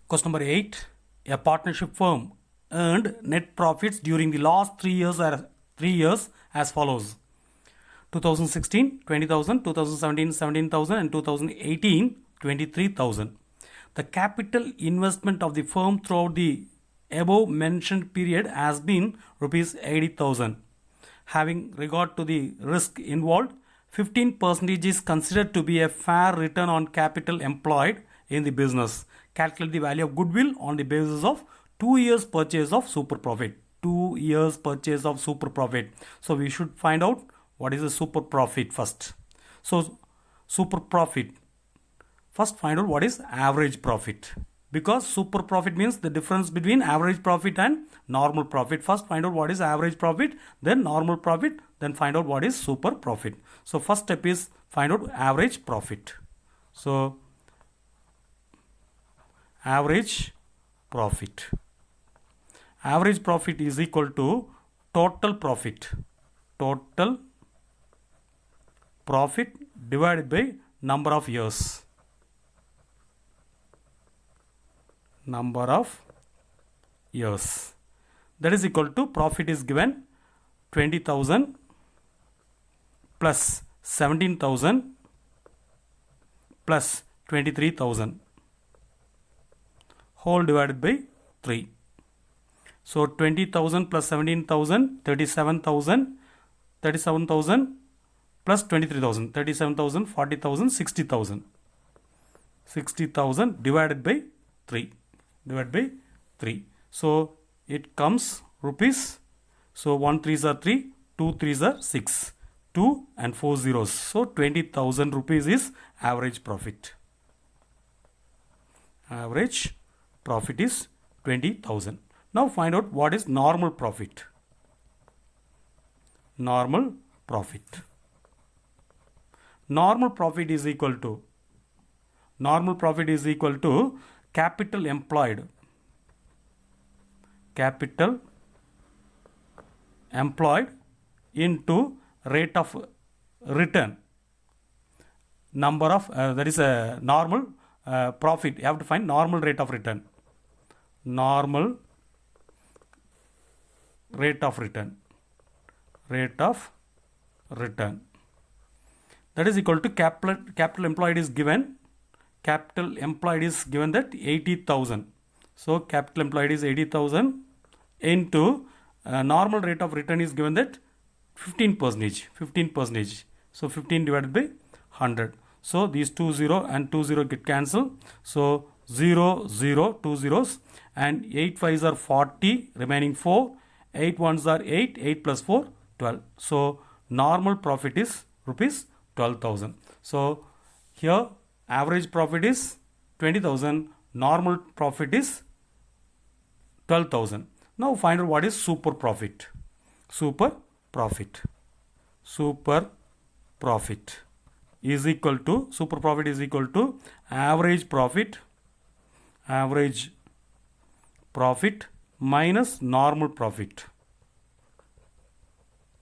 Question number 8. A partnership firm earned net profits during the last 3 years as follows. 2016, 20,000, 2017, 17,000 and 2018, 23,000. The capital investment of the firm throughout the above mentioned period has been rupees 80,000. Having regard to the risk involved, 15% is considered to be a fair return on capital employed in the business. Calculate the value of goodwill on the basis of 2 years purchase of super profit. 2 years purchase of super profit. So we should find out what is the super profit first. So super profit. First find out what is average profit. Because super profit means the difference between average profit and normal profit. First find out what is average profit, then normal profit, then find out what is super profit. So first step is find out average profit. So average profit. Average profit is equal to total profit. Total profit divided by number of years. Number of years. That is equal to profit is given 20,000 plus 17,000 plus 23,000 whole divided by 3. So 20,000 plus 17,000, 37,000, 37,000 plus 23,000, 37,000, 40,000, 60,000. 60,000 divided by 3. Divided by 3. So it comes rupees. So 1 3s are 3, 2 3s are 6, 2 and 4 zeros. So 20,000 rupees is average profit. Average profit is 20,000. Now find out what is normal profit. Normal profit. Normal profit is equal to capital employed. Capital employed into rate of return. Number of that is a normal profit. You have to find normal rate of return. Normal rate of return. Rate of return. That is equal to capital employed is given. Capital employed is given that 80,000. So capital employed is 80,000 into normal rate of return is given that 15%. So 15 divided by 100. So these 2 0 and 2 0 get cancelled. So 0 0 2 zeros and 8 5s are 40, remaining 4, 8 1s are 8, 8 plus 4 12. So normal profit is rupees 12,000. So here average profit is 20,000, normal profit is 12,000. Now find out what is super profit. Super profit. Super profit is equal to average profit minus normal profit.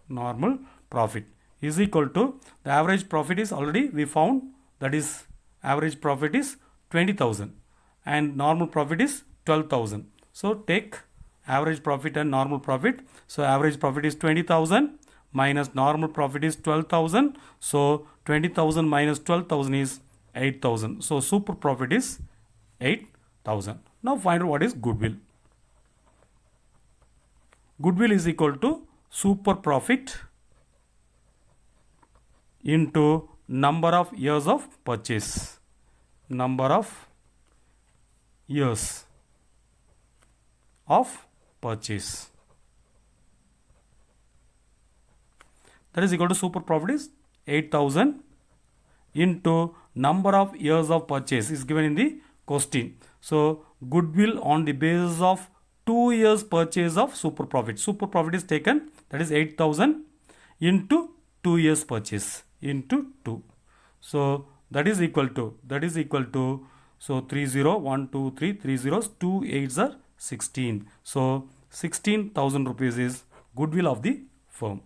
Normal profit is equal to the average profit is already we found, that is average profit is 20,000 and normal profit is 12,000. So take average profit and normal profit. So average profit is 20,000 minus normal profit is 12,000. So 20,000 minus 12,000 is 8,000. So super profit is 8,000. Now find out what is goodwill. Goodwill is equal to super profit into number of years of purchase. Number of years of purchase. That is equal to super profit is 8,000 into number of years of purchase is given in the question. So goodwill on the basis of 2 years purchase of super profit. Super profit is taken, that is 8,000 into 2 years purchase into 2. So that is equal to so 3 0 1 2 3 3 zeros, 2 8s are 16. So 16,000 rupees is goodwill of the firm.